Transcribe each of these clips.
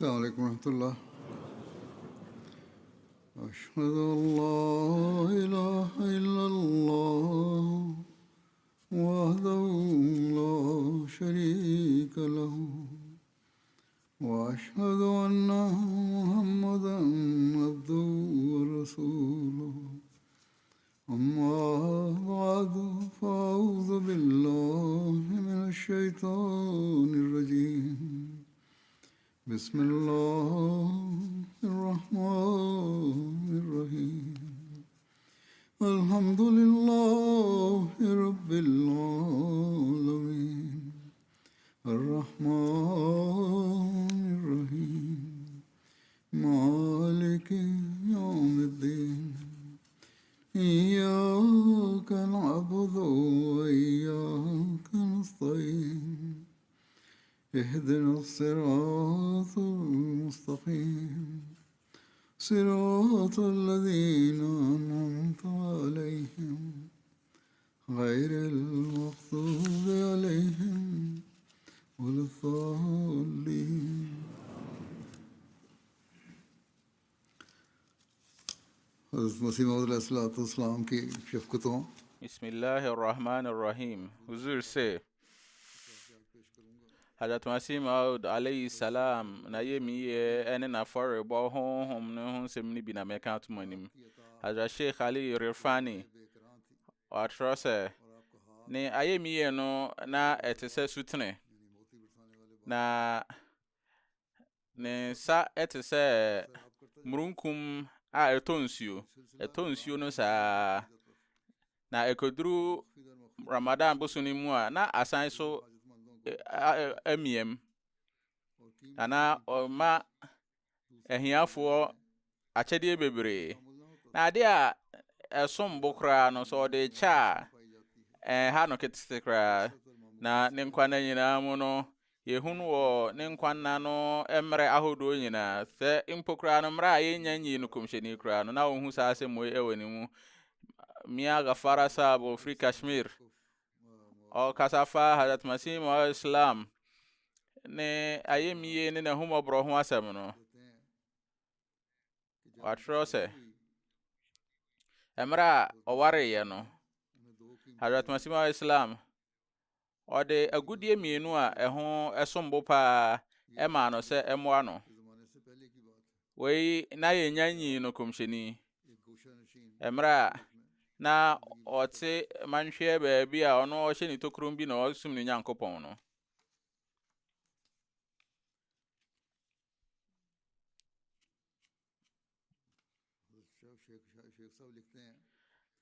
السلام عليكم ورحمة الله. أشهد أن لا إله إلا الله وحده لا شريك له وأشهد أن محمدا عبده ورسوله أما بعد فأعوذ بالله من الشيطان الرجيم بسم الله الرحمن الرحيم الحمد لله رب العالمين الرحمن الرحيم مالك يوم الدين إياك نعبد وإياك نستعين اهدنا الصراط المستقيم صراط الذين أنعمت عليهم غير المغضوب عليهم ولا الضالين. حضرت مسیح موعود علیہ الصلوۃ والسلام کی شفقتوں Bismillahirrahmanirrahim. Huzur say, Hazrat Masih Maud alayhi salam na yemi ene na fore bo hom no hun sem ni bi na meka to manim. Hazrat Sheikh Ali Rifani o trose ne ayemi no na etese sutene na ne sa etese murunkum a etonsuo no sa na ekoduru Ramadan bosuni mu a na asan so emiem ana ma ehiafo achede bebre na ade a esom bokra no so de cha ha no ketekra na ne nkwana nyina mu no yehunu wo ne nkwana no emre ahodo nyina se impokra no mra yenya nyi no komsheni kra no na wo hu sa asemo ewani mu Mia Gafara Sabo Free Kashmir o kasafa Hazrat Masih Maud Islam ne ayemiye ne na humo bro ho asem no watrose emra oware ye no Hazrat Masih Maud Islam o de agudie mienu a eho esombo pa ema no se emoa no we na yenyanyi no komsheni emra na ote manhwe baabi a ono ohye ni tokrom bi na osum ni nyankopon no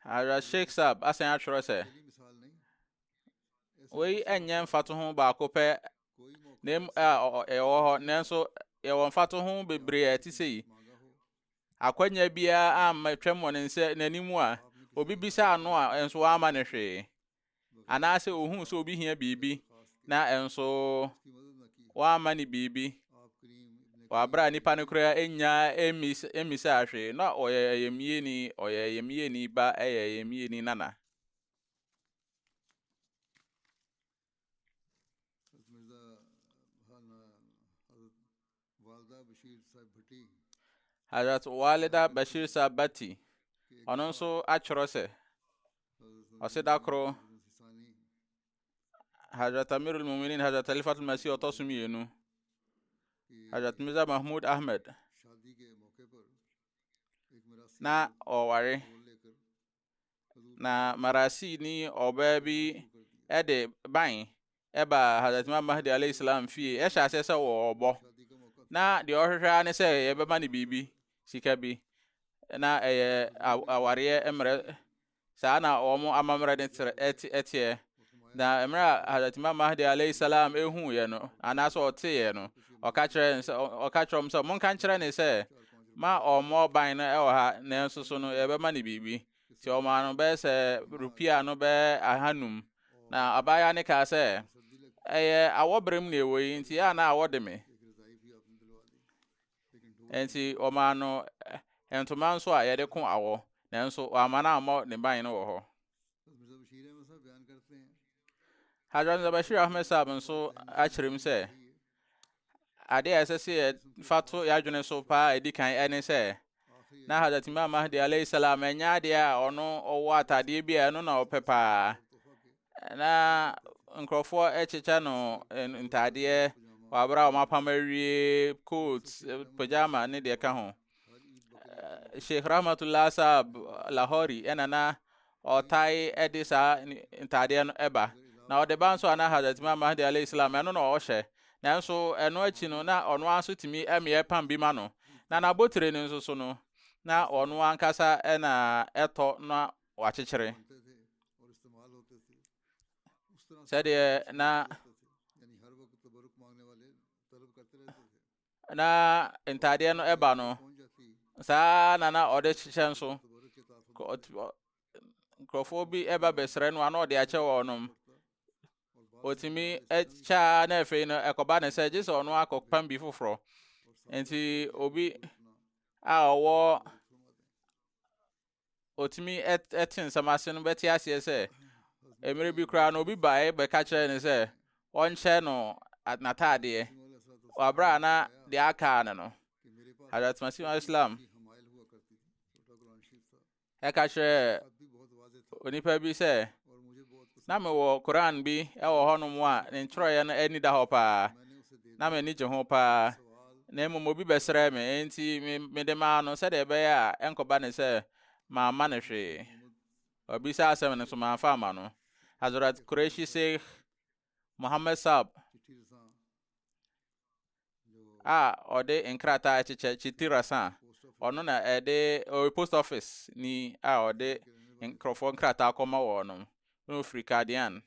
Hazrat Sheikh Sab asan atworo se we enye mfato ho ba akopɛ nem ewo ho nenso ewo mfato ho bebre ati sei akwanya bia am twem ne nse nanimu a obi bisa ano a enso ama ne hwe anase ohun so obi hia bibi na enso wa ama ne bibi wa bra nipa ne kura enya emisa ahwe na oyeyemie ni ba eyeyemie ni nana Hazrat Walida Bashir Sabati ononso achoro se osedakro Hazrat Amirul Mu'minin Hazrat Khalifatul Masih otosumienu Hazrat Mirza Mahmud Ahmed na oware na marasi ni obabi ede ban eba Hazrat Imam Mahdi alayhi salam fi esha sese wo obo na de ohwehwa ne se yebema ne bibi sika bi na aware emre sa na omo amamre de etie na emra Hazrat Imam Mahdi alayhi salam ehu ye no anaso otie no okachrom so monka nkyere ne se ma omo ban na ewo ha na enso no yebema ne bibi ti omo anu be se rupia no be ahanum na abaya ne ka se awobrem na ewoyi nti ya na awode me enti omano entoma nso a yede ko awo nanso amana amo ne ban no wo ho Hazrat Bashir Ahmed Sab nso akyerem se ade a ɛsɛ fato yadwene so pa edi kan ɛne sɛ na Hazrat Imam Mahdi alayhi salam enya ade a ɔno ɔwɔ atade bi a ɛno na ɔpɛ paa na nkrɔfoɔ ɛkyekyɛ no ntade wabra o mapam awie coat pajama ne de ka ho Sheikh Rahmatullah Sahab Lahori enana otai edisa ntade no eba na ode ban so ana Hazrat Imam Mahdi alayhi salam eno na ohye nanso eno achi no na ono anso timi eme pam bi ma no na na botre ne nso so no na ono ankasa na eto na wakyekere sede na ntade no eba no sa na ode kyekyɛ nso nkrɔfoɔ bi eba besrɛ no ana ode akyɛ wɔnom otimi echa na efe no ekoba ne sɛ gye sɛ ɔno akɔpam bi foforɔ enti obi a ɔwɔ otimi etin samase no bɛte aseɛ sɛ emere bi kura no obi bae bɛka kyerɛ ne sɛ ɔnkyɛ no nataadeɛ wabra na de aka ne no Hazrat Masih Islam eka kyerɛ onipa bi sɛ na me wɔ Quran bi ɛwɔ hɔnom a ne nkyerɛeɛ no ani da hɔ paa na me ni gye ho paa na mmom obi bɛsrɛ me enti me de ma no sɛ de ɛbɛyɛ a ɛnkɔba ne sɛ ma ma ne hwee obi sa asɛm ne so ma fa ma no Hazrat Qureshi Sheikh Muhammad Sab a ɔde nkrata kyekyɛ chitirasa ɔno na ɛde post office ni a ɔde nkrɔfoɔ nkrata akɔma wɔ no no frikadian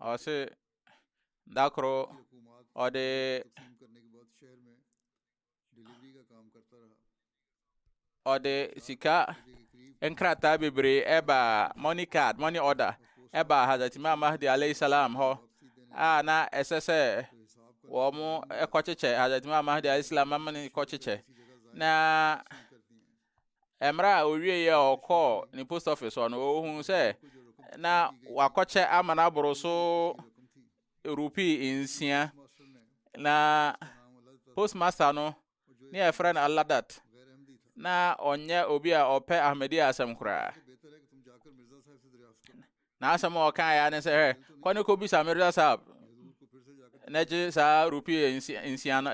ɔse dakro ɔde sika nkrata bebre eba money card money order eba Hazrat Imam Mahdi alayhi salam ho na ɛsɛ wɔmo ɛkɔkyekyɛ Hazrat Imam Mahdi alayhi salam amane kɔkyekyɛ na emra owie ya ɔkɔ ni post office ɔno ohun sɛ na wakɔkyɛ amana boroso rupee insia na postmaster no ne ɛfrɛ no Aladat na onye obi a ɔpɛ Ahmadi asɛm koraa na asɛm a ɔka ya ne sɛ kɔne ko bisa Mirza Sahab na gye saa rupee insia no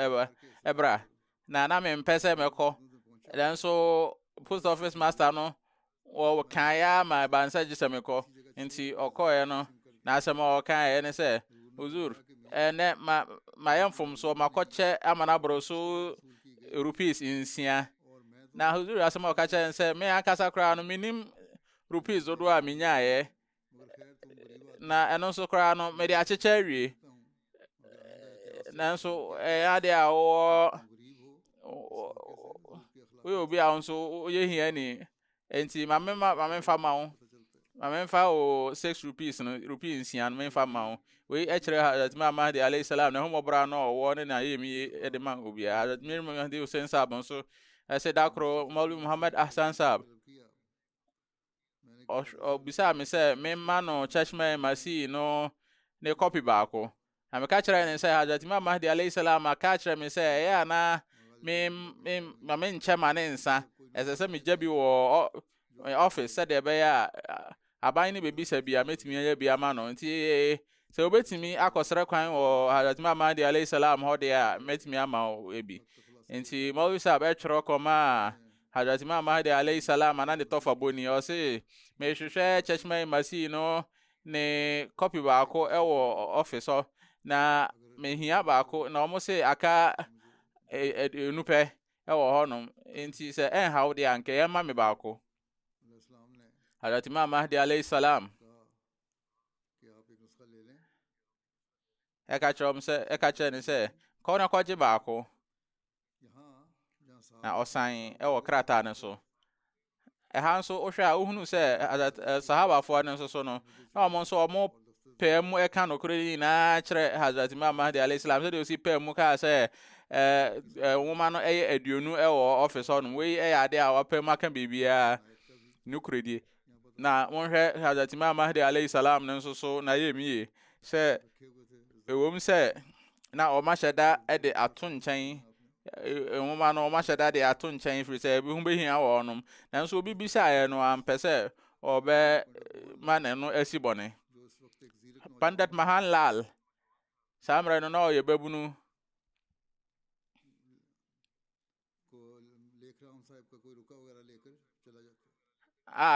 ɛbra na me mpɛ sɛ mɛkɔ dan so post office master no o kan ya ma bansa gye sɛ mɛkɔ nti ɔkɔɛ no na asɛm a ɔka ya ne sɛ huzur ne ma yɛmfom so makɔkyɛ amana boro so rupees insia na huzur asɛm a ɔka kyɛ sɛ me ankasa koraa no minim rupees dodo a minyaeɛ na ɛno nso koraa no me de akyekyɛ awie nanso ade a we obi a nso ye hia ni enti ma memfa ma wo ma memfa o 6 rupees no rupees nsia no memfa ma wo we ekyere Hazrat Imam Mahdi alayhi salam na homobra no wo ne na yemi de ma obi a Hazrat Mir Mahdi Hussein Sahab nso ese dakro Maulvi Muhammad Ahsan Sahab o bisa me sɛ memma no Chashma Masih no ne copy baako na me ka kyerɛ ne sɛ Hazrat Imam Mahdi alayhi salam ka kyerɛ me sɛ ya na ma me nkyɛ ma ne nsa ɛsɛ sɛ me gya bi wɔ office sɛ de ɛbɛyɛ a aban ne bebisa bi a metumi anya bi ama no nti sɛ obetumi akɔsrɛ kwan wɔ Hazrat Imam Mahdi alayhi salam hɔ de a metumi ama wo ebi nti Maulvi Sahab ɛtwerɛ kɔma Hazrat Imam Mahdi alayhi salam ana de tɔfa boni ɔse me hwehwɛ Chashma Masih no ne copy baako ɛwɔ office hɔ na me hia baako na ɔmo se aka enupɛ ɛwɔ hɔnom nti sɛ ɛnhaw de anka yɛma me baako Hazrat Imam Mahdi alayhi salam ɛka kyerɛ ne sɛ kɔ na kɔgye baako na ɔsan ɛwɔ krataa ne so ɛha nso wohwɛ a wohunu sɛ sahabafoɔ ne nso so no na ɔmo nso ɔmo pɛɛ mu ɛka nokoro nyinaa kyerɛ Hazrat Imam Mahdi alayhi salam sɛ de osi pɛɛ mu kaa sɛ nwoma no ɛyɛ aduonu ɛwɔ office hɔ no wei ɛyɛ ade a wapɛ mu aka biribiara nukuredie na monhwɛ Hazrat Imam Mahdi alayhi salam no nso so na yɛ mie sɛ ɛwom sɛ na ɔma hyɛda de ato nkyɛn nwoma no ɔma hyɛda de ato nkyɛn firi sɛ ebi ho behia wɔ ɔnom nanso obi bisaeɛ no ampɛ sɛ ɔbɛ ma ne no asi bɔne Pandit Mahan Lal saa mmerɛ no na ɔyɛ babunu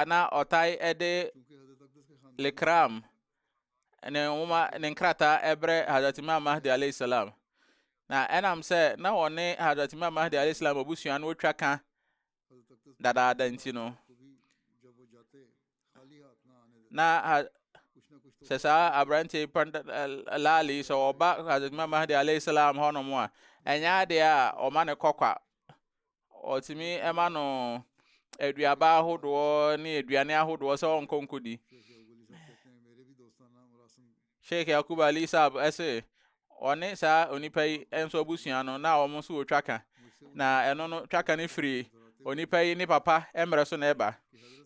na ɔtae de lekram ne nwoma ne nkrataa ɛbrɛ Hazrat Imam Mahdi alayhi salam na ɛnam sɛ na ɔne Hazrat Imam Mahdi alayhi salam abusua no otwa ka dadaada nti no na sɛ saa aberante Lali sɛ ɔba Hazrat Imam Mahdi alayhi salam hɔnom a ɛnyɛ adeɛ a ɔma ne kɔkwa ɔtumi ɛma no aduaba ahodoɔ ne aduane ahodoɔ sɛ ɔnkɔ nkɔdi Sheikh Yakub Ali Saab ɛsɛ ɔne saa onipa yi nso abusua no na ɔmo nso wɔ twaka na ɛno no twaka ne firi onipa yi ne papa mmerɛ so na ɛba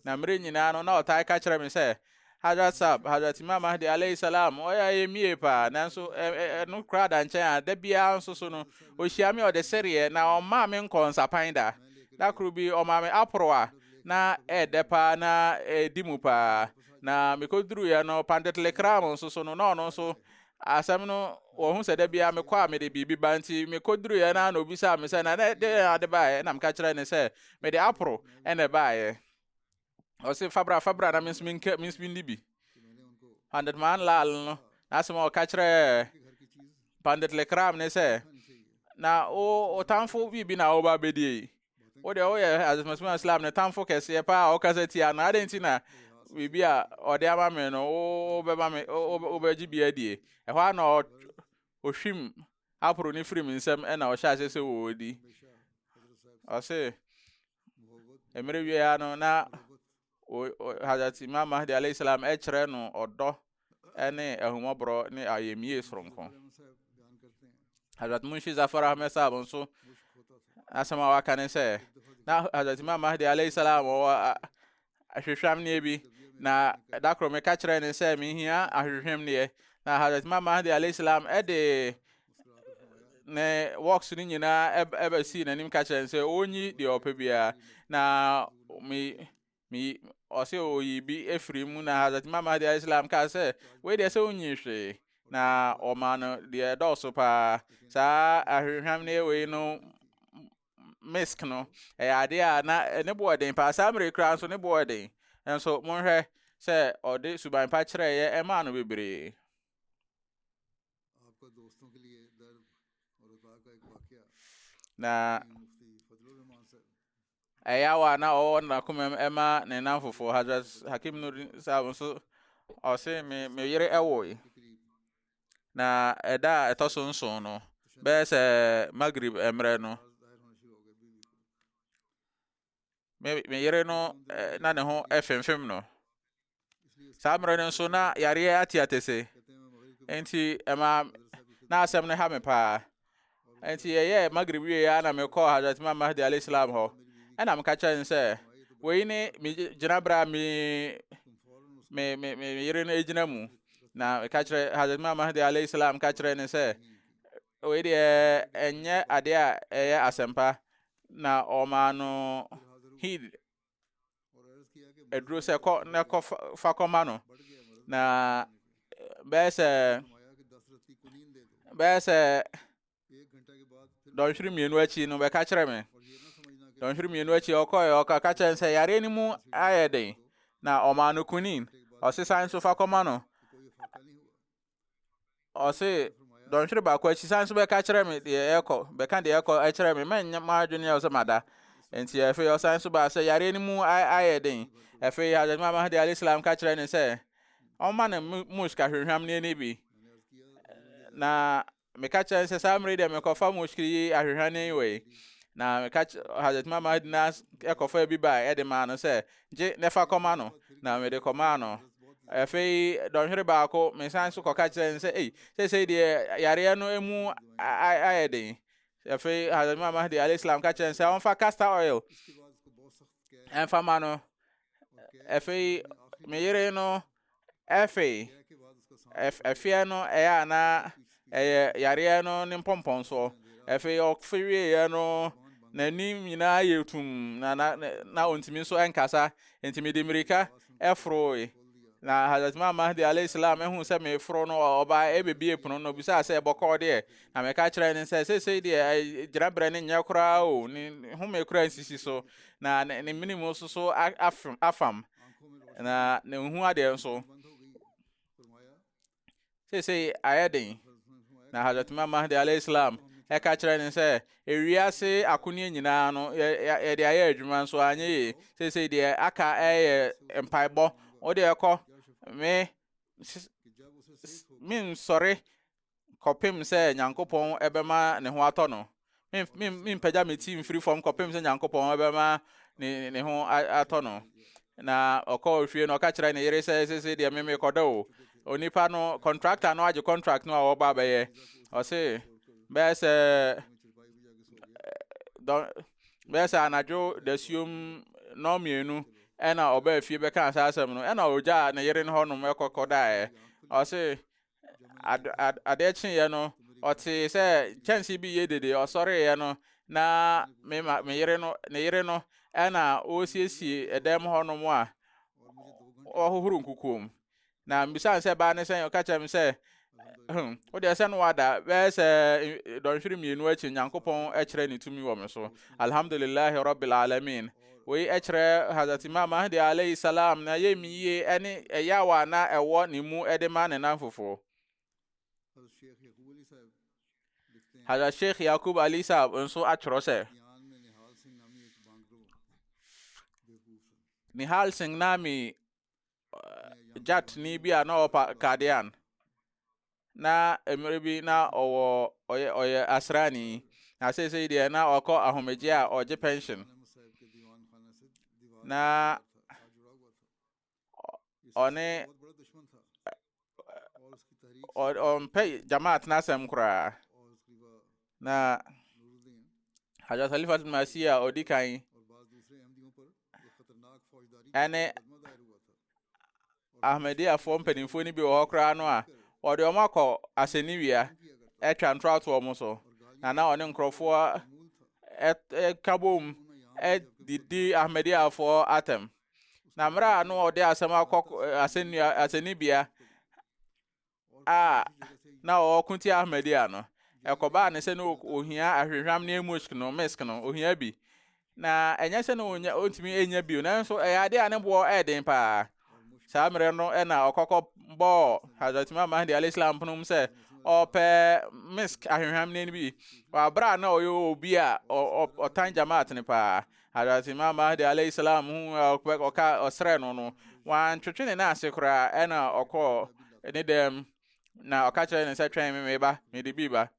na mmerɛ nyinaa no na ɔtae ka kyerɛ me sɛ Hazrat Saab Hazrat Imam Mahdi alayhi salam ɔyɛ mie paa nanso ɛno kora da nkyɛn a da biara nso so no ɔhyia me ɔde sereɛ na ɔmaa me nkɔ nsapan da koro bi ɔmaa me aporo a na ɛdɛ paa na ɛdi mu paa na mekoduruyɛ no Pandit Lekram nso so no na ɔno nso asɛm no wɔhu sɛ da biara mekɔ a mede biribi ba nti mekoduruyɛ na obisa me sɛ na de ade baeɛ na meka kyerɛ ne sɛ mede aporo ɛna baeɛ ɔse fabra na mensuminni bi Pandit Mahan Lal no na asɛm a ɔka kyerɛ Pandit Lekram ne sɛ na o tamfo biribi na woba bɛdie o de oyɛ Hazrat Islam ne tamfo kɛseɛ paa ɔka sɛ tia na ade nti na biribi a ɔde ama me no wobɛma me wobɛgye bi adie ɛhɔ a na ɔhwim aporo ne firi me nsɛm ɛna ɔhyɛ ase sɛ wɔdi ɔse mmerɛ wie no na Hazrat Imam Mahdi alayhi salam ɛkyerɛ no ɔdɔ ɛne ahumɔborɔ ne ayɛmie soronko Hazrat Munshi Zafar Ahmed Saab nso asɛm a waka ne sɛ na Hazrat Imam Mahdi alayhi salam ɔwɔ ahwehwɛm ne bi na da koro meka kyerɛ ne sɛ mehia ahwehwɛm ne na Hazrat Imam Mahdi alayhi salam ɛde ne works no nyinaa ɛbɛsii n'anim ka kyerɛ ne sɛ ɔnyi deɛ ɔpɛ biara na ɔsɛ ɔyi bi ɛfiri mu na Hazrat Imam Mahdi alayhi salam ka sɛ wei deɛ sɛ ɔnyi hwee na ɔma no deɛ dɔɔso paa saa ahwehwɛm ne wei no misk no ɛyɛ adeɛ a na ne boɔ den paa saa mmerɛ kura nso ne boɔ den nso monhwɛ sɛ ɔde suban pa kyerɛeɛ ɛmaa no bebree na ɛyɛ awa na ɔwɔ nakomam ɛma ne nam fofoɔ Hazrat Hakim Nuruddin Saab nso ɔse me yere ɛwoe na ɛda a ɛtɔ so nson no bɛyɛ sɛ Maghrib mmerɛ no me yere no na ne ho ɛfemfem no saa mmerɛ no nso na yareɛ ate enti ɛma na asɛm no ha me paa enti yɛyɛ Maghrib wie a na mekɔ Hazrat Imam Mahdi alayhi salam hɔ ɛna meka kyerɛ ne sɛ wei ne gyina berɛ a me yere no gyina mu na meka kyerɛ Hazrat Imam Mahdi alayhi salam ka kyerɛ ne sɛ wei deɛ ɛnyɛ adeɛ a ɛyɛ asɛmpa na ɔma no hid ɛduro sɛ kɔ na kɔ fa kɔma no na bɛyɛ sɛ dɔnhwere mmienu akyi no bɛka kyerɛ me dɔnhwere mmienu akyi ɔka kyerɛ sɛ yare no mu ayɛ den na ɔma no kunin ɔsesan nso fa kɔma no ɔse dɔnhwere baako akyi san nso bɛka kyerɛ me deɛ ɛkɔ ɛkyerɛ me mɛnyɛ m'adwene a ɔsɛ mada enti afei ɔsan nso ba sɛ yare no mu ayɛ den afei Hazrat Imam Mahdi alayhi salam ka kyerɛ ne sɛ ɔma ne musk ahwehwam ne bi na meka kyerɛ sɛ saa mmerɛ deɛ mekɔfa musk yi ahwehwam ne wei na meka Hazrat Imam Mahdi na ɛkɔfa bi ba ɛde maa no sɛ gye ne fa kɔma no na mede kɔmaa no afei dɔnhwere baako mesan nso kɔka kyerɛ ne sɛ sɛsei deɛ yareɛ no emu ayɛ den afei Hazrat Imam Mahdi alayhi salam ka kyerɛ ne sɛ ɔmfa castor oil ɛmfa ma no afei me yere no efe efie no eya na yare no ne pompon so efe okfewie no na nim nyina yetum na ontimi so enkasa entimi de mirika efroi na Hazrat Mahdi alayhi salam ehun se me fro no oba ebebie pono no bisa se bokọ de na me ka kire ne se de jirabre ne nya kura o ni hu me kura nsisi so na ne minimum so afam na ne hu ade so se ayeden na Hazrat Mahdi alayhi salam e ka kire ne se ewiase akoni nyina no ye de aye adwuma so anye se de aka empaibo o de ekọ min sorry kopim se nyankopon ebema ne ho atọ no min pagya me team free from kopim se nyankopon ebema ne ho atọ no na okọ hwie no ka kire ne yere se de me koda o onipa no contractor no age contract no a wo ba baye o se be se anajo desium no mienu ena oba fie be kan asasem no ena oja na yere no honum ekokoda o se adechi ye no oti se chance bi ye dede o sore ye no na me yere no ena o siesie edem honum a ohuhuru nkukum na mbisa se ba ne se o ka chem se o de se no wada be se don hwiri mienu achi nyankopon e kire ni tumi wo me so alhamdulillah rabbil alamin we echre Hazrat Imam Mahdi alayhi salam na yemiye ene eyawa na ewo ni mu edema ne nanfofo Hazrat Sheikh Yakub Ali Sahab nso atro se Nihal Singh Nami jat ni bia na opa Kadian na emrebi na oye asrani na se de na okọ ahomeje a oje pension na one pay jamaat na sem kura na Hazrat Khalifat Masih odikai ane Ahmadiyya form penifo ni bi wo kura no a ode o makọ aseniwia etwa ntrato o so na one nkrofo kabom didi Ahmadiyya for atem na mra no ode asem akọ asenibia na o kunti Ahmadiyya no ekoba ne se no ohia ahwehwam na emosk no misk no ohia bi na enya se no onya ontimi enya bi na so ade ane bo eden pa sa mre no na okoko bo Hazrat Imam Mahdi alayhi salam punum se ope misk ahwehwam na bi wa bra na oyo obi a otan jamaat ne pa Hazrat Imam Mahdi alayhi salam hu oka osre no wan twetwe na asekura na okọ ni dem na oka kire ne se twen me ba me de bi ba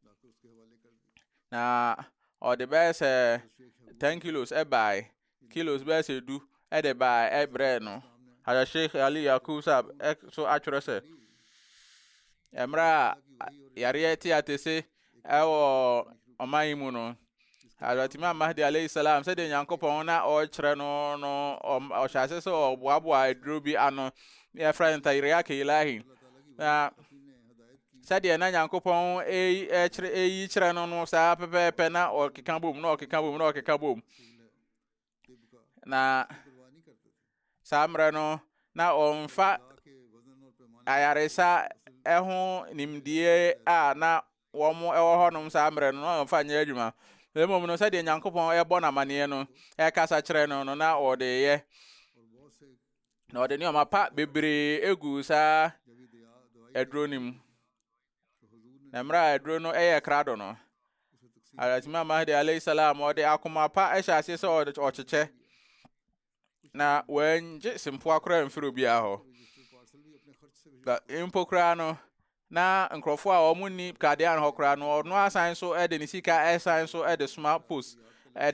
na o de best 10 kilos kilos best do de by bre no Hazrat Sheikh Ali Yakub Sahab so atwere se emra yare ti atese ewo oman mu no Hazrat Imam Mahdi alayhi salam said nyankopon na o kire no o hyase so oboaboa edrobi ano ya friend tayriya ke ilahi na said na nyankopon kire no sa pepe na o keka bom na samre no na onfa ayaresa eho nimdie na womo ewo honom samre no onfa nya adwuma lemom no said nyankopon ebo na mane no kasa kire no na ode ye na ode ni o mapa bebre egu sa edronim na mra edro no krado no Hazrat Imam Mahdi alayhi salam ode akoma pa ehase se ode ocheche na wenje simpo akra mfiro bia ho da impokra no na nkrofo a omuni Kadian ho kra no no asan so de ni sika asan so de smart post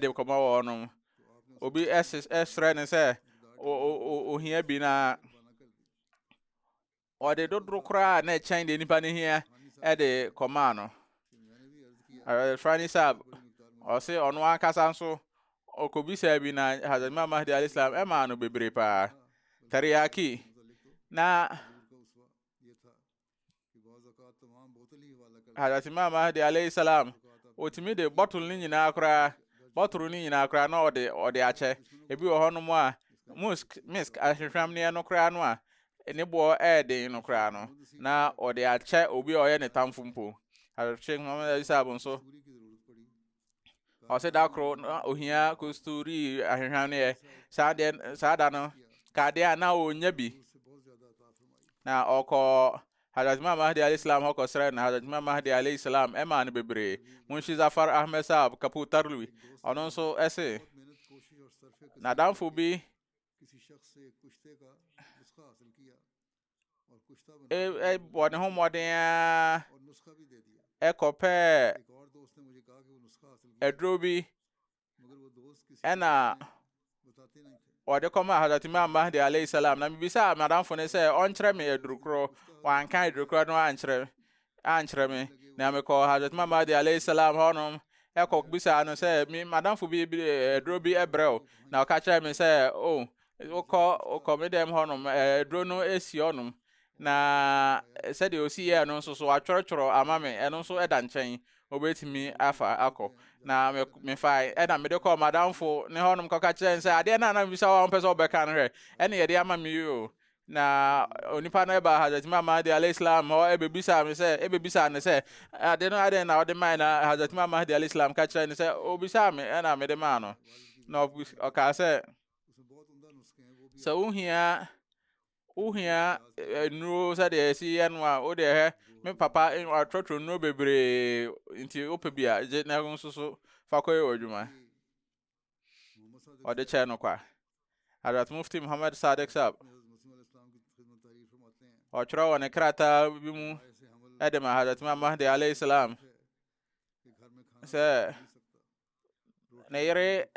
de koma wo no obi esre ne se ohia bi na ode dodro kra na chen de nipa ne hia de koma no Frani Sahab o se ono akasa so okobisa bi na Hazrat Imam Mahdi alayhi salam ma no bebre pa teriyaki na Hazrat Imam Mahdi alayhi salam otimi de bottle ni nyina akra bottle ni nyina akra na ode ache ebi wo hono mo a misk ahwehwam ne no kra no a ne bo eden no kra no na ode ache obi oye ne tamfo mpo Hazrat Sheikh Muhammad alayhi salam so o se dakro ohia kosturi ahwehwam ne saada no kade na onya bi na oko Hazrat Imam Mahdi alayhi salam hoko sere na Hazrat Imam Mahdi alayhi salam eman bebre Munshi Zafar Ahmed Saab Kaputarlui onon so ese na danfo bi bone ho modern kope edrobi ena ode koma Hazrat Imam Mahdi alayhi salam na bibisa madam fone se onkyere me edrukro wan kan edrukro no ankyere me na me ko Hazrat Imam Mahdi alayhi salam honom bisa no se mi madam fo bi edrobi ebrel na o ka kyere me se o me dem honom edro no esi honom na se de osi ye no so atworotworo amame eno so eda nkyɛn obetimi afa akọ na me fai na me de call madam fo ne honum ka kyerɛ nse ade na bisa wa pɛ sɛ obɛka no hwɛ ene ye de ama me yo na onipa na ba Hazrat Imam Mahdi alayhi salam ho ebebisa me sɛ ebebisa ne sɛ ade no ade na ode mai na Hazrat Imam Mahdi alayhi salam ka kyerɛ ne sɛ obisa me na me de ma no na o ka sɛ uhia nuro sɛ de si eno a o de he me papa atwotwo no bebre nti opebia je na nso so fakoye odwuma ode che no kwa Hazrat Mufti Muhammad Sadiq Saab o chro wona krata bi mu edema Hazrat Imam Mahdi alayhi salam se na yere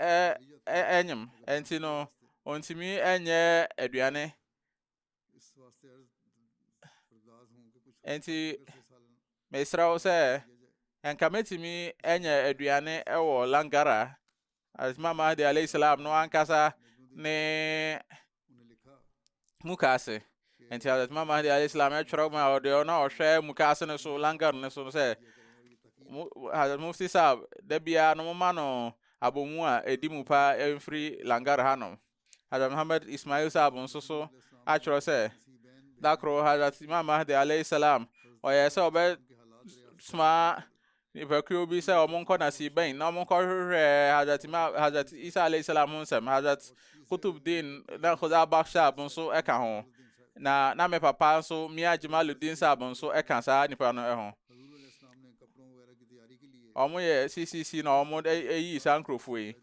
enyem enti no ontimi enye aduane enti mesrawo se enkametimi enye aduane ewo Langara Imam Mahdi alayhi salam no ankasa ne mukase enti Imam Mahdi alayhi salam etworo ma ode na ohwe mukase ne so Langar ne so se Mufti Saab debia no ma no abomu a edimu pa emfri Langar hanom Hazrat Muhammad Ismail Saab nso so atworo se dakro Hazrat Imam Mahdi alayhi salam o yesa obe sma evacuate bi se omonko na si ben na omonko hwehwe Hazrat Isa alayhi salam onsem Hazrat Kutubuddin na Khuza Bakhshab nso eka ho na me papa nso Mia Jamaluddin Saab nso eka sa nipa no ho omo ye CCC na omo eyi sankrofo yi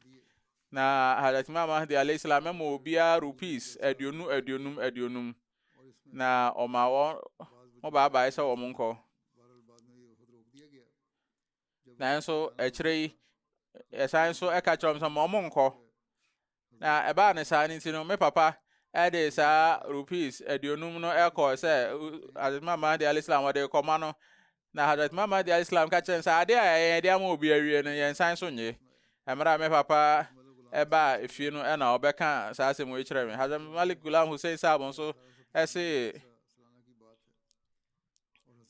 na Hazrat Imam Mahdi alayhi salam mo obia rupees aduonum na oma wo baba isa wo munko na enso echire esanso eka chom so mo munko na eba ne sa ni no me papa ede sa rupees aduonum no eko se Hazrat Imam Mahdi alayhi salam wode koma no na Hazrat Imam Mahdi alayhi salam ka chen sa ade a ede ama obi awie no yen sanso nye emra me papa eba efie no na obeka sa asem we kire me Hazrat Malik Gulam Hussein Saab nso ese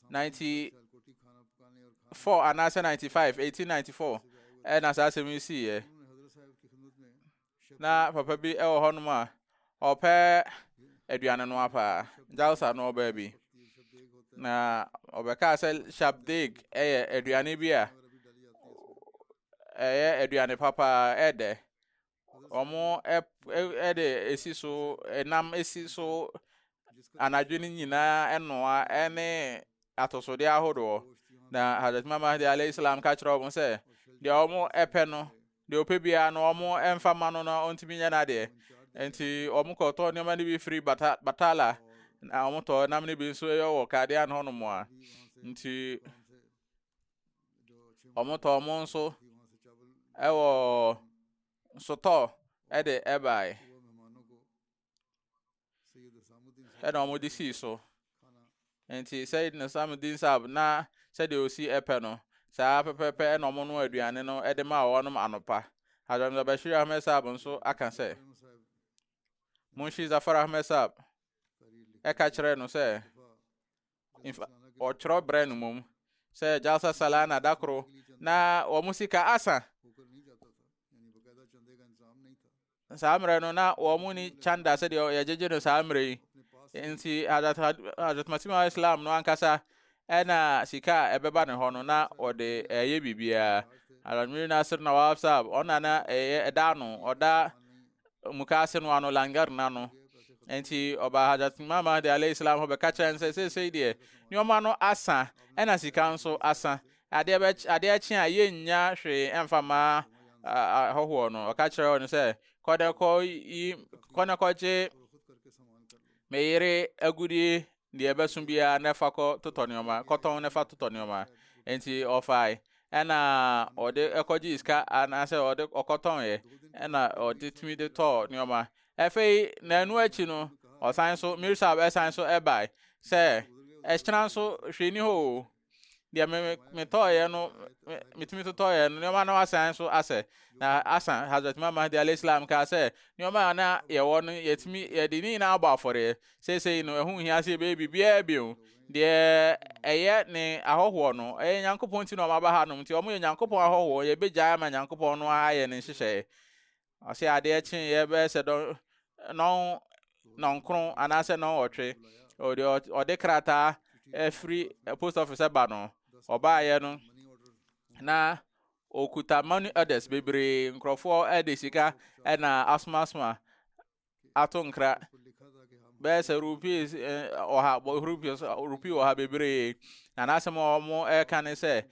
94 and 95 1894 na sa asem si ye na papa bi ewo honum a ope aduane no apa jalsa no baby na obeka se shabdig aduane bi a aduane papa ede omo ede esi so enam esi so anadwini nyina enoa ene atosode ahodo na Hazrat Imam Mahdi alayhi salam ka kiro mo se de omo epe no de opebia no omo emfama no na ontimi nya na de enti omo ko to ne mani bi free batala na omo to nam ne bi so yo kade an hono mo a nti omo to omo nso ewo soto ede ebai ena omo disi so enti Said Nasamuddin Saab na said de osi epe no sa pepepe ena omo no aduane no ede ma wonom anopa Hazrat Bashir Ahmed Saab nso aka se Munshi Zafar Ahmed Saab eka chere no say o chro bre no mum say jalsa salana dakro na o musika asa samre no na o muni chanda se de ya jeje no samre nti Hazrat Masih Islam no ankasa ena sika ebeba ne ho no na ode eye bibia Alamir Nasir Nawab sab ona na eda no oda mukase no ano langar na no enti oba Hazrat Mama de alayhi salam ho be ka chen se de ni oma no asa ena sika nso asa ade achi a yenya hwe emfama hoho no ka chere on se kode ko yi kona ko je meyere agudi de ebesun bia na fako totonioma koton na fa totonioma enti ofai ena ode ekoji iska ana se ode okoton ye ena ode timi de to nioma efei na anu achi no osan so mirsa esan so ebai se estran so hweni ho dia me to ye no mitimi to ye no nioma na asan so ase na asan Hazrat Mama de al-Islam ka se nioma na ye won yetimi ye dini na agba afore se no ehun hia se be bibia biu de eye ne ahoho no nyankopon ti no maba ha no nti omo nyankopon ahoho ye begya ma nyankopon no aye ne nhyehyɛ ase ade echi ye be se do no nkron anase no otwe ode krata free post office ba no oba ye no na okuta money orders bebre nkrofo sika na asma atonkra bese rupees rupee oha bebre na nasem omo kan se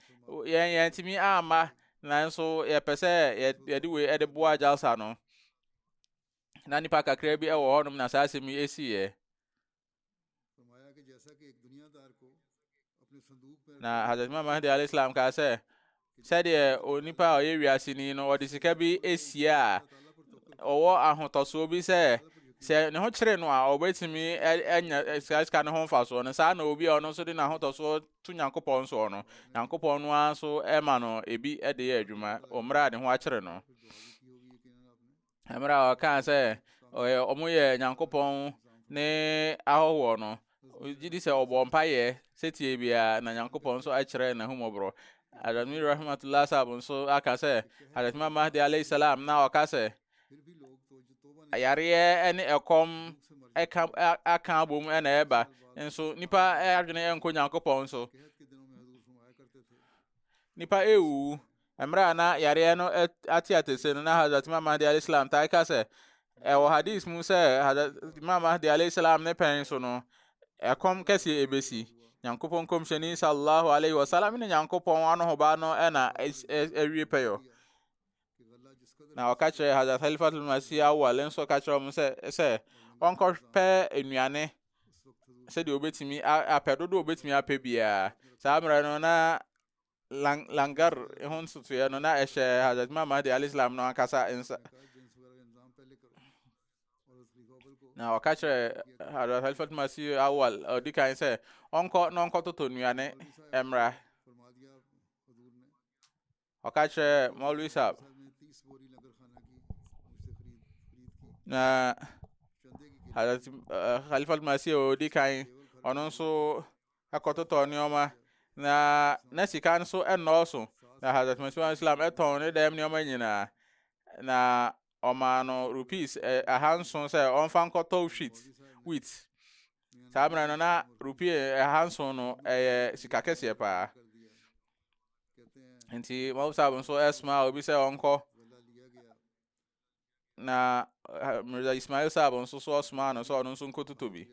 yen timi ama na nso ye pese ye de we de boa jalsa no na nipa kakra bi ewo honum na sasemi esiye na Hazrat Mama de al-Islam ka se said onipa oyewiase ni no odi sika bi esia owo ahotoso bi se ne ho kire no a obetimi enya sika ne ho faso no sa na obi ono so de na ahotoso tu nyankopon so no nyankopon no aso ema no ebi ede ya adwuma omra de ho akire no amra o kan se omoye nyankopon ne ahowo no jidi se obo mpaye setie bia na nyankopon so akire na humobro Adamir rahmatullah sabun so aka se Hazrat Mama de alayhi salam na aka se ayare ene ekom aka abom ena eba enso nipa adwene enko nyankopon so nipa ewu emra na yare no atiatese no na Hazrat Mama de alayhi salam ta aka se wo hadith mu se Hazrat Mama de alayhi salam ne pen so no ekom kesi ebesi nyankopon komsheni sallallahu alaihi wasallam ni nyankopon ano hoba no ena ewie peyo na wakache Hazrat Khalifatul Masih awal enso kache mu se onko pe enuane se de obetimi apedodo obetimi apebia sa amra no na langar hon sutu no na ehye Hazrat Mama de al-Islam no akasa ensa na wakache Hazrat Khalifatul Masih awal odika se onko no onko toto nuane emra wakache Maulwi sab na Hazrat Khalifatul Masih odika ono so akototo nioma na sika nso enoso na Hazrat Masih Islam eton ne dem nioma nyina na omano rupees ahanson say onfa nkoto sheet with sabra no na rupee ahanson no sika kese pa enti mo sabon so esma obi say onko na Mirza Ismail sabon so osma no so no so nkototobi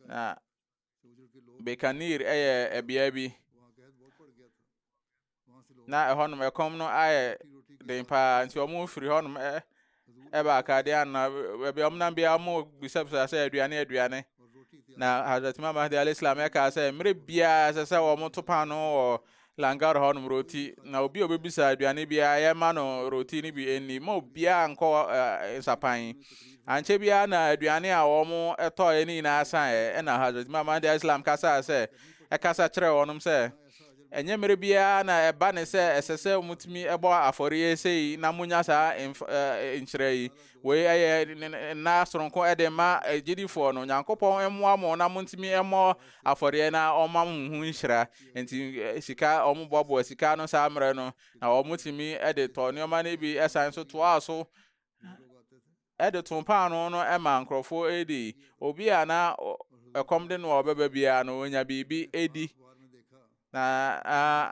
na bekanir ebiabi na ehonum ekom no den pa nti omo firi honum eba ka de an be omna bia mo bisabsa say aduane na Hazrat Mama de al-Islam ka say mre bia say omo to pa no langar honum roti na obi obebisa aduane bia ye ma no roti ni bi eni mo bia nko sapan anche bia na aduane a omo eto ye ni na asan na Hazrat Mama de al-Islam ka say e ka sa kire honum say enye mere bia na eba ne se esese mutumi ebo afori sei na munya sa nkyerɛ we aye na soronko ede ma agidifo no Nyankopɔn emmoa mo na muntumi emmo afori na ɔma mo hu nhyira enti sika ɔmobobo sika no sa amre no na ɔmutumi ede to nneɔma ne bi esan so to aso ede to paano no ema nkrofo edi obi a na ekom de no obeba bia no onya bibi edi na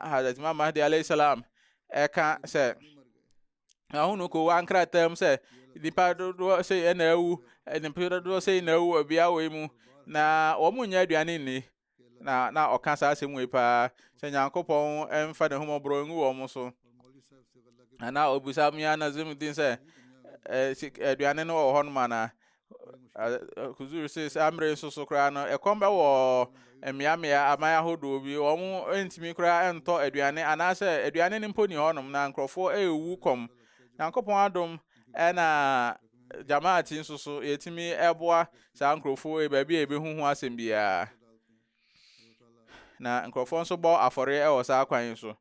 Hazrat Imam Mahdi alayhi salam eka se ahunu ko wankra tem se nipa do se na ewu nipa do se na ewu bia we mu na omunya aduane ni na oka sa asem we pa se Nyankopɔn emfa ne homobro ngu wo mo so na obusa mi Nazimuddin se aduane no wo hono mana kuzuru se amre so kra no ekombe wo emiamia amaya hodo bi omu entimi kra ento aduane anase aduane ni mponi honom na nkrofo ewu kom Nyankopɔn adom na jamaati nsoso yetimi eboa sa nkrofo baabi ebehuhu asem bia na nkrofo nso bo afore wo sa kwan so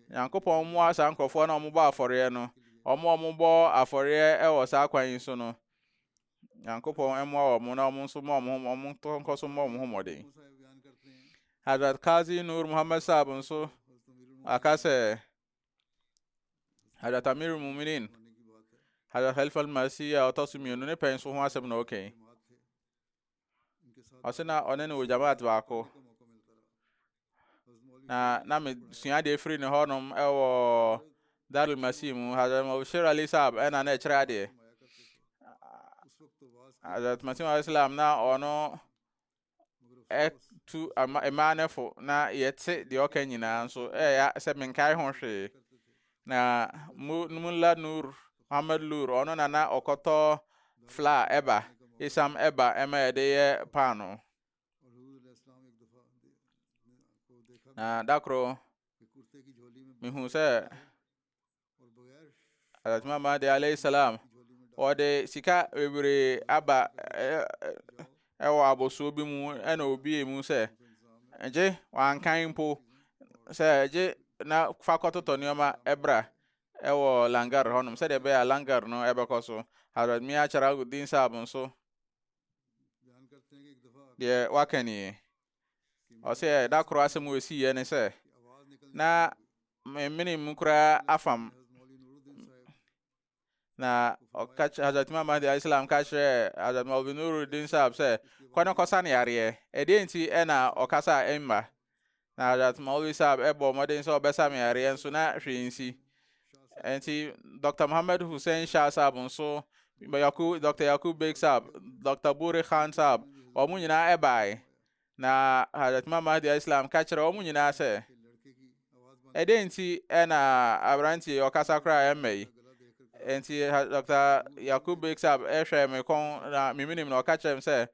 Nyankopɔn mu asa nkrofo na omo bo afore no omo bo afore wo sa kwan so no Nyankopɔn emmoa omo na omo nso mo omo nkoso mo homode Hazrat Qazi Nur Muhammad Sahab nso akase Hazrat Amirul Mu'minin Hazrat Khalifa al-Masih otasumi no ne penso ho asem na okay asena onene o jamaat baako na me sua de free ne honom ewo Darul Masih mu Hazrat Mubashir Ali Sahab na ekra de Hazrat Masih al-Islam na ono tu emanefo na yete de oka nyina nso ya se menkai ho hwe na Mullah Nur Muhammad Lur ono na okoto fla eba isam eba ema de ye pano na dakro mi hu se Hazrat Imam Mahdi alayhi salam ode sika ebere aba ewa aboso bi mu na obi mu se eje wankan mpo se eje na fakoto nioma ebra ewo langar honum se de be langar no ebekoso Hazrat Mia Charaguddin Sahab nso de wakani o se da kro asem wesi ye ne se na mini mukra afam na okach Hazrat Imam Mahdi Islam kachre Hazrat Maulvi Nuruddin Sahab se kono kosa ne yare ede nti na okasa emma na Hazrat Maulvi Sahab ebo modern so besa me yare nso na hwensi enti Dr. Muhammad Hussein Shah Sahab nso Dr. Yakub Beg Sahab Dr. Buri Khan Sahab omu nyina ebai na Hazrat Imam Mahdi Islam kachre omu nyina se ede nti na abranti okasa kra emmei enti Dr. Yakub Beg Sahab ehwe me kon na miminim na okachere se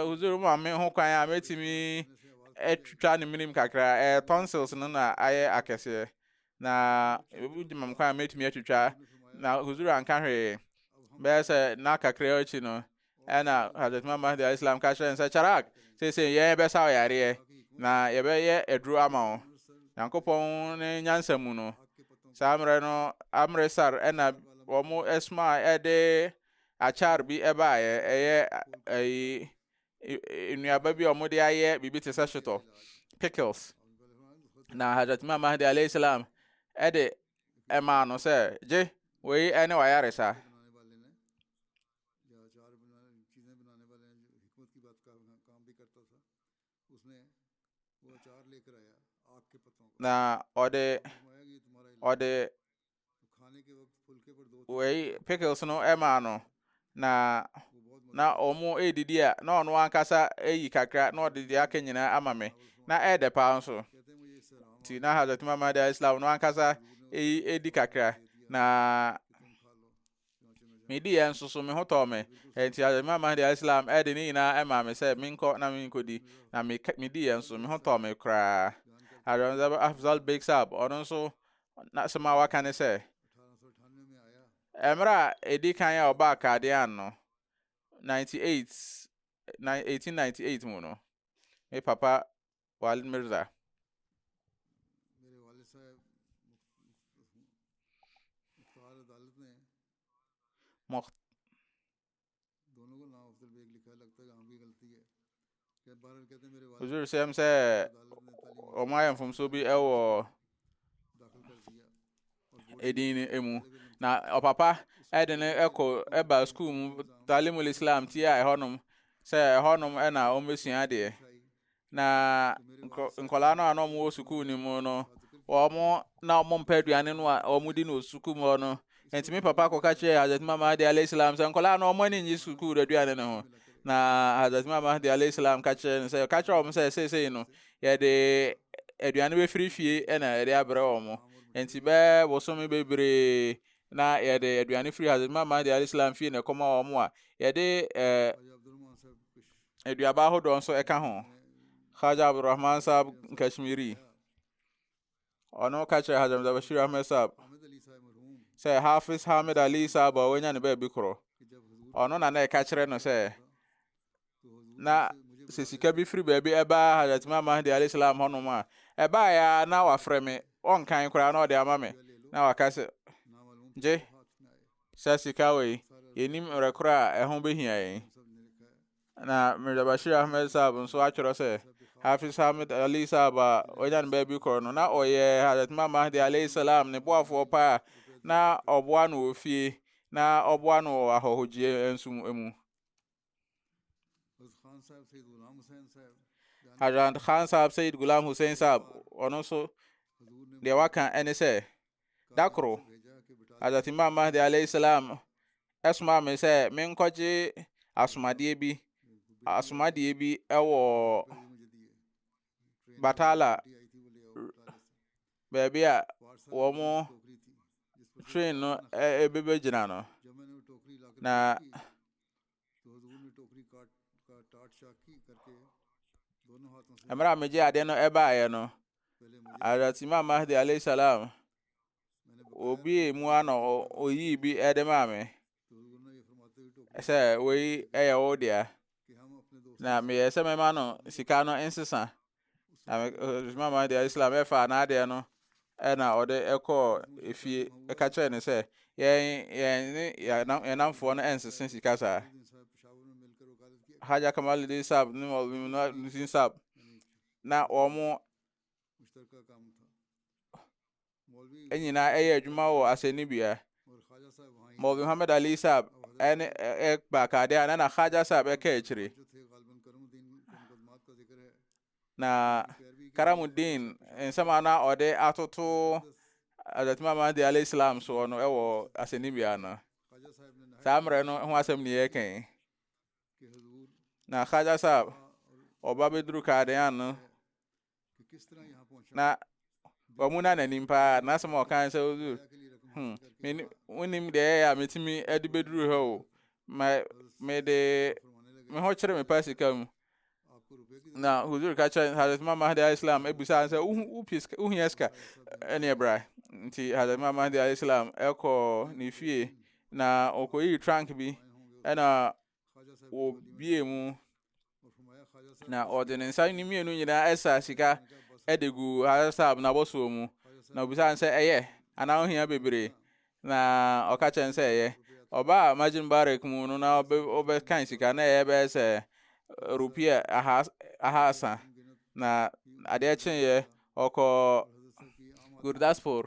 huzuru ma me ho kwan a metimi etwitwa ne minim kakra tonsils no na aye akese na ebuji mam kwan metimi etwitwa na huzuru anka hwe be se na kakra ochi no na Hazrat Imam Mahdi Islam kachere se charak se ye be sa yare na ye be ye edru ama Nyankopɔn ne nyansamu no samre no amre sar na omo esma ede achar bi eba ye nuaba bi omo de aye bibi te sashoto pickles na Hazrat Imam Mahdi alayhi salam ede ema no se je we ene wa yare sa na ode we pickles no ema no na omo edidi a na ono ankasa eyi kakra na odidi aka nyina amame na ede pa nso ti na Hazrat Imam Mahdi Islam no ankasa edi kakra na medi enso so me hoto me enti Hazrat Imam Mahdi Islam ede ni na emame se minko na minkodi na medi enso me hoto me kra Hazrat Afzal Beg Sahab ono so na sama wakane se emra edi kan ya oba kadian no 1898 mu no me papa Walid Mirza दोनों को नाम अफजल बेग लिखा है, लगता है यहाँ भी गलती है। क्या बहरहाल कहते हैं मेरे वालिद Huzur Sam को say अदालत ने तालीम o हासिल mayan fum so bi ewo दाखिल कर दिया और बोर्ड edin emu तालिब इल्म थे। na o papa उसके ede ne बाद eko उनके eba मुताबिक school तालीमी mu निज़ाम talimul islam ti ya honum say honum e na o mesua de पेश आई na कि मेरे वालिद साहब nkola no ने anom wo इस्लाम school ni mu का no जिक्र o किया। mo na o mo mpaduane no a o mu di no school mu no इसके enti me बाद papa ko उन्होंने ka che Hazrat Mama de alayhi salam say nkola no mo ni nyi school de duane no से ho मिला करे na Hazrat Mama de alayhi salam ka che say o mo say no से ye de aduane be free fie e na ye de abre o mo आम और enti मशहूर be wo so me bebre na ye de aduane free Hazrat Mama de alayhi salam fie na koma o mo a ye de Khwaja अब्दुल रहमान साहब कुछ aduaba ho don so e ka ho ने Khaja Abdurrahman Sahab Bashir अहमद साहब को Kashmiri बताया ono ka che Hazrat Bashir Ahmed Sahab Hamid अली साहब मरहूम say Hafiz Hamid Ali Sahab o nya ne be bikro कि जब हुजूर का ono na na ka chere no say था तो हुजूर na मुझे se बुलाते sika थे bi free baby eba Hazrat Mama de alayhi salam hono ma eba ya na wa frɛ me on kan kura na o de ama me रुपया ले लो na wa ka se ना मालूम कि je कब हाथ में आए। sa sika we सारे yenim अल्फाज rekura e ho be hia yi उन सब ने लिखा है। na Mirza Bashir Ahmed Sahab nso a chero Hamid Ali say साहब के खास Hafiz Hamid Ali Sahab o nya ne be bikro no na o ye Hazrat Mama de alayhi salam ne boafo pa रुपया दे na करके oboa no ofie na oboa no ahohojie ensum emu उस खान साहब सैयद गुलाम हुसैन साहब जाने से Hazrat Khan Sahab Sayyid Ghulam Hussain एक Sahab बार ono so हुजूर ने de मुझे waka ene say कारागार dakro से भेजा कि बिठा ले Hazrat किसी Imam Mahdi आसानी alayhi से salam esma me say men koje और साहब asumade bi बेटी आई asumade bi और ewo 10 रुपए भी मुझे दिए। ट्रेन में मेरी batala बेटी आई थी, वो ले आओ बटाले से। baby a पार्सल wo में बड़ी सी mo टोकरी थी जिस पर से train no खाना खाना था। ebebe jina no जब मैंने वो टोकरी लाकर पेश na की तो हुजूर ने टोकरी टाट शाकी करके दोनों हाथों से emra meje ade no eba ye no पहले मुझे दिया। Hazrat Imam Mahdi alayhi salam मैंने बकाया obi रुपए mu दिए ano तो हुजूर oyi bi edema me तो हुजूर ने ये फरमाते हुए टोकरी say वापस we लेकर e o dia कि हम अपने दोस्तों na से me ye say me ma no sika no insisa उस na वक्त मुलाकात Imam Mahdi alayhi salam e fa na ade no na ode eko उसने मुझसे efie तर्जुमा e हुआ ka chere ne say ye na fo no ensisi sika sa Kamaluddin साहब पेशावर में मिलकर वकालत किया Haja Kamaluddin Sahab ni Mawlana Sahab यानी na omo मुश्तरका काम था। मौलवी enyina eye adwuma wo asenibia और ख्वाजा साहब वहाँ ही Mawlana थे। Muhammad Ali Sahab अब हजरत ene ek ba ka de na Khaja Sahab e ka echiri जो थे गालिबन करमुद्दीन के मुकदमात का जिक्र है na उनकी पैरवी के लिए Karamuddin ख्वाजा साहब Peshawar ensama na ode atoto मुकद्दस Hazrat Muhammad Ali Islam so no ewo asenibia na Khwaja साहब ने नहायत samre no तवज्जो ho asem ni eken कि हुजूर na Khaja Sahab वहाँ oba bedru ka de an है कि किस तरह यहाँ पहुंचा। na omuna na nimpa na sama kan se ozu किराया के लिए रकम हासिल करके me यहाँ unim de ya metimi edi bedru ho ma me de फरमाने लगे me ho chere me pasi kam आपको रुपए की na huzur ka chere Hazrat Muhammad Ali Islam ebusa se u hieska ene bra nti Hazrat Muhammad Ali Islam eko ni fie na okoyi trunk bi ena Khwaja साहब की o झोली में bie mu और फरमाया ख्वाजा साहब na को ordinary sai ni mienu nyina esa sika मैंने कहा बस edegu Hazrat Sahab na boso mu Khwaja Sahab na obusa se eye ana ohia bebre na ọkacha nse eye ọba majin barak mu no na obe kan sika na ebe se rupia ahasa na ade chen ye oko Gurdaspur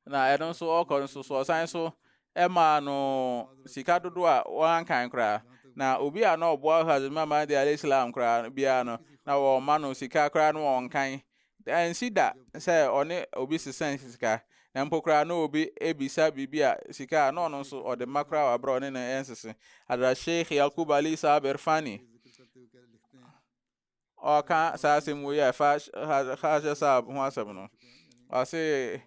na edon so oko so san so ema no sika dodo a wan kan kra na obi a na obo Hazrat Muhammad Ali Islam kra bia no na wo ma no sika kra no won kan en sida se one obi sisen sika na mpokra na obi ebisa bibia sika na ono so ode makra wa bro ne na ensese Hadra Sheikh Yaqub Ali Sahab Irfani o ka sa se mu ya fa Khaja Sahab ho asab no o se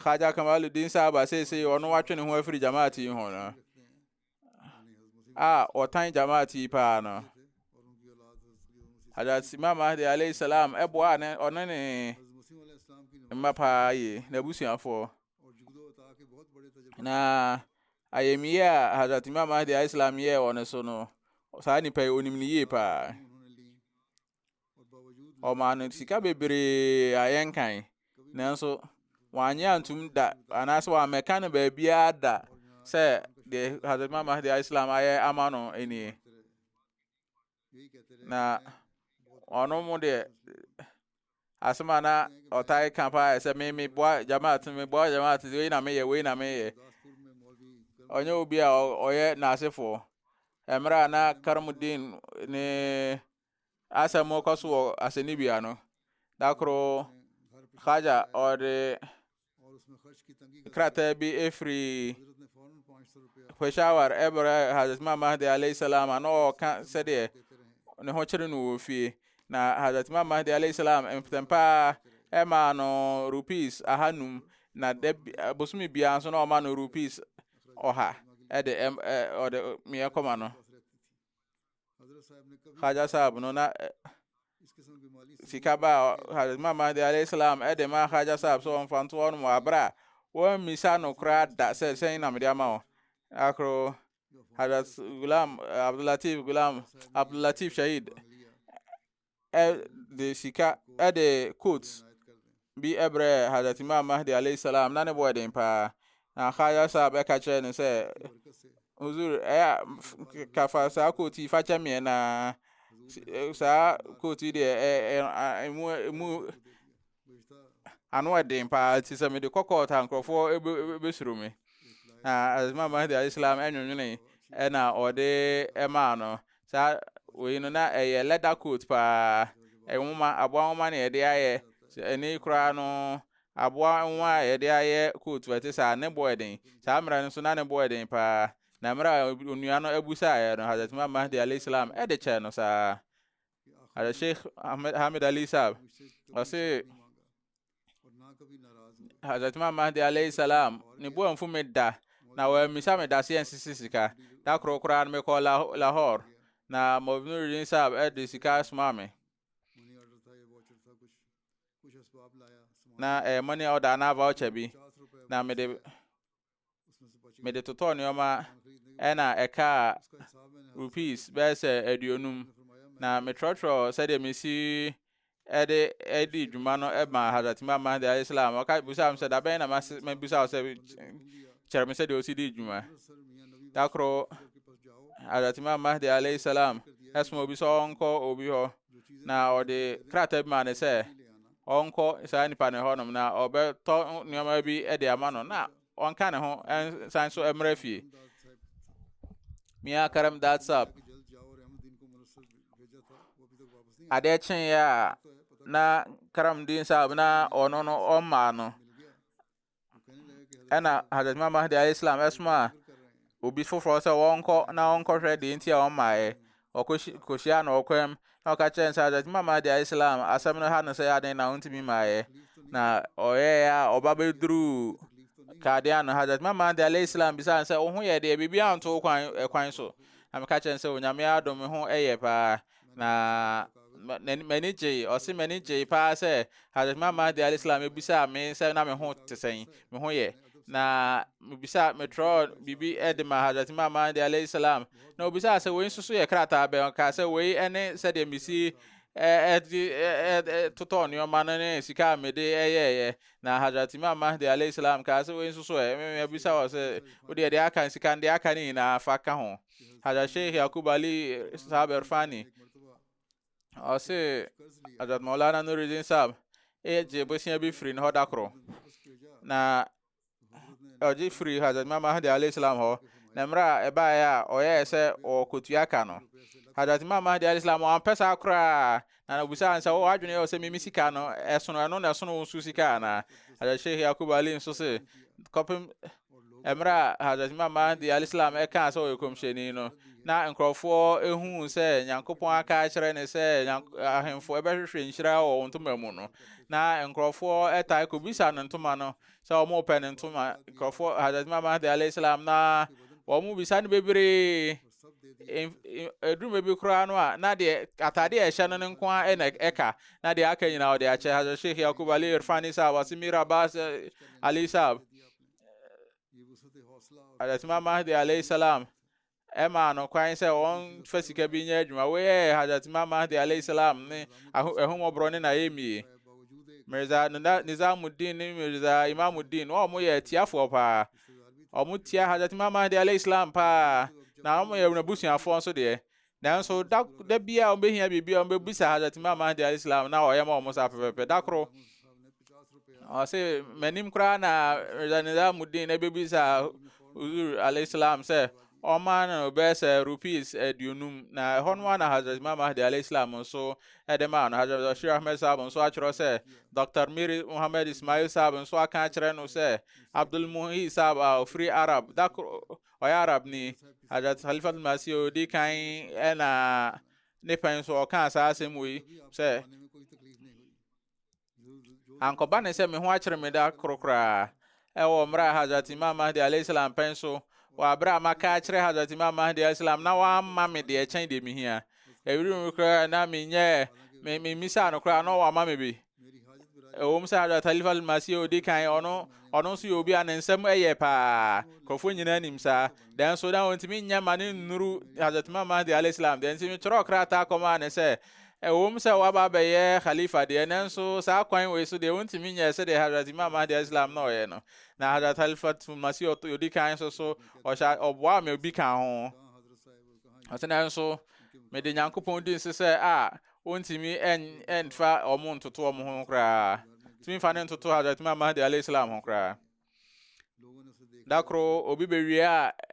Khaja Kamaluddin Sahab se ono watwe ne ho afri jamaati ho na o tan jamaati pa no Hadra Imam Mahdi alayhi salam ebo ne ono ne mapa yi na busuafo na ayemiya Hazrat Imam Mahdi Islam ye ono so no sa ni pe onim ni ye pa o ma no sika bebre ayenkan nanso wanya antum da anaso wa meka no ba bia da se de Hazrat Mahdi alayhi salam aye amano eni na ono mu de asema na otai kampa se me boa jamaat we na me onye obi a oye na asefo emra na Karamuddin ne asemo koso asenibia no dakro khaja ode krata bi efri Peshawar ebra Hazrat Mahdi alayhi salam no kan sede ne ho chere no fi na Hazrat Mahdi alayhi salam emtempa ema no rupees ahanum na bosumi bia so na o ma no rupees oha ede ode me koma no Khaja sahab no na sikaba Hazrat Mahdi alayhi salam ede ma Khaja sahab so on fanto on mo abra wo misa no kra da se na me dia ma o akro Hazrat Gulam Abdul Latif Shahid de sika de quotes bi ebre Hazrat Imam Mahdi alayhi salam na ne boy den pa na Khaja sahab e ka chere ne se huzur ka fa sa quote fa cha me na sa quote de mu anu den pa ti se me de kokota nkrofo ebe suru me as Imam Mahdi alayhi salam enwunwune na ode ema no sa we no na leather coat pa enwuma aboa nwuma na yede aye eni kura no aboa nwuma yede aye coat wete sa ne boyden sa amra no so na ne boyden pa na amra onua no abusa aye no Hazrat Imam Mahdi alayhi salam ede che no sa ala Sheikh Hamid Ali sahab ose Hazrat Imam Mahdi alayhi salam ni bo mfu medda na wa misa me da sisika da krokra me ko Lahore na Mobnuruddin sahab ede sika smame na money order na voucher bi na me de toto ne oma na eka rupees bese aduonum na me trotro said me si edi dwuma no eba Hazrat Imam Mahdi alayhi salam o ka busa am said aben na me busa o se chere me said o si di dwuma dakro Hazrat Imam Mahdi alayhi salam esmo bi so onko obi ho na o de krata bi man se onko sa nipa ne ho nom na obe to nyoma bi e de ama no na onka ne ho san so emra fie Mia Karam that's up ade chen ya na Karamuddin sahab na ono no oma no ena Hazrat Imam Mahdi alayhi salam esma obi foforo se wonko na onko hwede ntia o mae okoshia na okwem na ka chen sa Hazrat Imam Mahdi alayhi salam asam no ha no se ya den na untimi mae na oye ya obabedru kadia no Hazrat Imam Mahdi alayhi salam bisa se ohun ye de bibia nto kwan so am ka chen se onyame adom ho eye pa na manage o se manage pa se Hazrat Imam Mahdi alayhi salam bisa me se na me ho tesen me ho ye na bisa metro bibi edema Hazrat Imam Mahdi alayhi salam na bisa se we susu ye krata be ka se we ene se de misi toto ni o manane sika me de ye na Hazrat Imam Mahdi alayhi salam ka se we susu me bisa o se o de aka sika de aka ni na fa ka ho Hazrat Sheikh Yaqub Ali sahab Irfani o se Hazrat Maulana Nuruddin sahab je bosia bi free no dakro na oji free Hazrat Imam Mahdi alayhi salam ho na mra eba ya oye se o kotuaka no Hazrat Imam Mahdi alayhi salam o ampesa akra na busa ansa o adwene o se mimi sika no esono no na esono su sika na Hazrat Sheikh Yaqub Ali nso se kopem emra Hazrat Imam Mahdi alayhi salam e kan so ekomsheni no na nkrofo ehun se nyankopon aka kire ne se ahemfo ebehwehwe nhyira o ntomamu no na nkrofo etai ko bisa no ntoma no se o mo pen ntoma nkrofo Hazrat Imam Mahdi alayhi salam na o mu bisa ne bebre edru mebi kura no a na de atade e hye no nko a eka na de aka nyina o de ache Hazrat Sheikh Yaqub Ali Irfani sahab Wasimir Abbas Ali sahab Hazrat Imam Mahdi alayhi salam ema no kwan se on fasika bi nya adwuma we Hazrat Imam Mahdi alayhi salam ne ehum obro ne na yemi Mirza Nizamuddin Mirza Imamuddin o mo ye tiafo pa omutia Hazrat Imam Mahdi alayhi salam pa na omo ye na busuafo nso de nanso da bia ombehia bibia ombebisa Hazrat Imam Mahdi alayhi salam na oyema omo sa pepepe dakro o se menim kra na Nizamuddin ebebisa Huzur alayhi salam se o man obese rupees edunum na honwa na Hazrat Imam Mahdi alayhi salam so edema na Hazrat Bashir Ahmed Sahab so achro se Dr. Miri Muhammad Ismail Sahab so aka achre no se Abdul Muhi Sahab free Arab dakro o Arab ni Hazrat Khalifa al-Masih di kan ena ne pen so kan sa asemui se ankoba ne se me ho achre me da krokra ewo mra Hazrat Imam Mahdi alayhi salam penso wa bra maka achre Hazrat Imam Mahdi alayhi salam na wa ma me de chen de mi hia ewiru kra na me nye me misa no kra no wa ma me bi ewo msa Hazrat Khalifa al-Masih di kan ono so yobi anensem eye pa krofo nyina nimsa den so da wontimi nya mane nuru Hazrat Imam Mahdi alayhi salam den simi tro kra ta koma ne se ewom se wa ba be ye khalifa de nanso sa kwan we so de wontimi nya se de Hazrat Imam Mahdi Islam no ye no na Hazrat Khalifa Masih yodi kan so o sha obwa me obi kan ho asena nso me de Nyankopon din se wontimi en fa omo ntoto omo ho kra timi fa ne ntoto Hazrat Imam Mahdi alayhi salam ho kra dakro obi be wi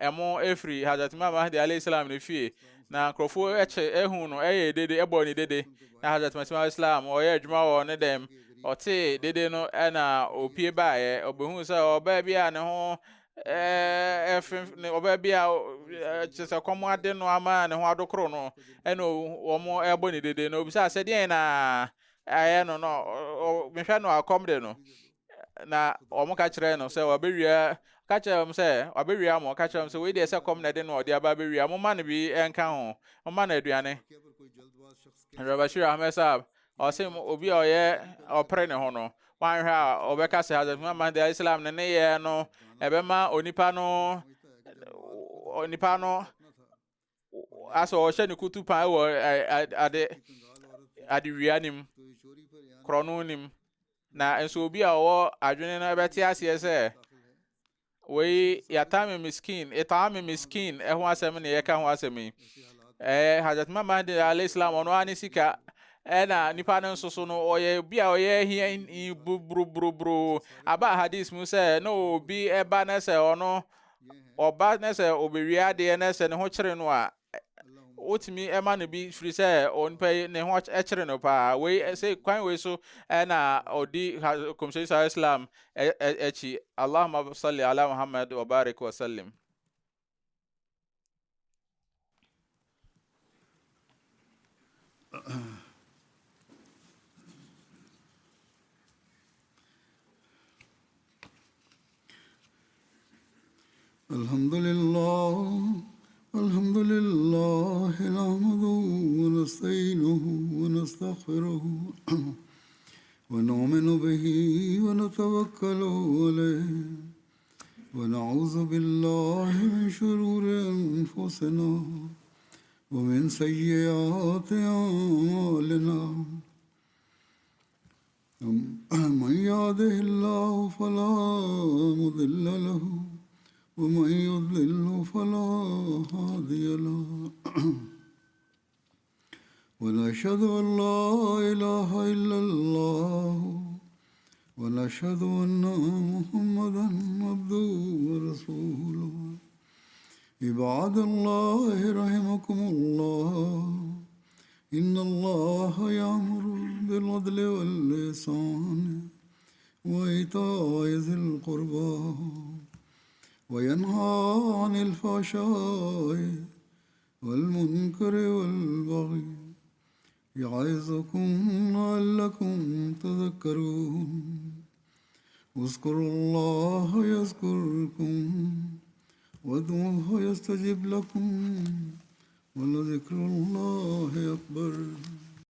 emo efri Hazrat Imam Mahdi alayhi salam ne fie na krofo ehun no dede ebo ni dede na Hazrat Masih Islam o ye adwuma wo ne dem ote dede no na opie baaye obehu se oba bia ne ho ne oba bia chese komo ade no ama ne ho adokro no na omo ebo ni dede no obisa se de na aye no me hwa no akom de no na omo ka kire no se obewia ka kire se obewia mo ka kire se we de se kom na de no ode aba bewia mo ma ne bi enka ho mo ma na aduane Bashir Ahmed Sahab o se obi oye opre ne ho no wan hwa obeka se Hazrat Muhammad Islam ne ye no ebema onipa no aso o hye ne kutu pan wo ade wianim krononim na enso obi a wo adwene na beti ase se we yatame miskin etame miskin ho asem ne ye ka ho asem Hazrat Muhammad alayhi salam ono ani sika na nipa no so no oye bia oye hia bru aba hadith mu se no obi eba na se ono oba na se obewia de na se ne ho kire no a otimi ema no bi free se onpe ne ho kire no pa we say kwan we so na odi komse Islam echi Allahumma salli ala Muhammad wa barik wa sallim. الحمد لله نحمده ونستعينه ونستغفره ونؤمن به ونتوكل عليه ونعوذ بالله من شرور أنفسنا ومن سيئات أعمالنا من يهده الله فلا مضل له ومن يضلل فلا هادي له ونشهد أن لا إله إلا الله ونشهد أن محمدا عبده ورسوله عباد الله رحمكم الله إن الله يأمر بالعدل والإحسان وإيتاء ذي القربى وينهى عن الفحشاء والمنكر والبغي يعظكم لعلكم تذكرون اذكروا الله يذكركم وادعوه يستجب لكم ولذكر الله أكبر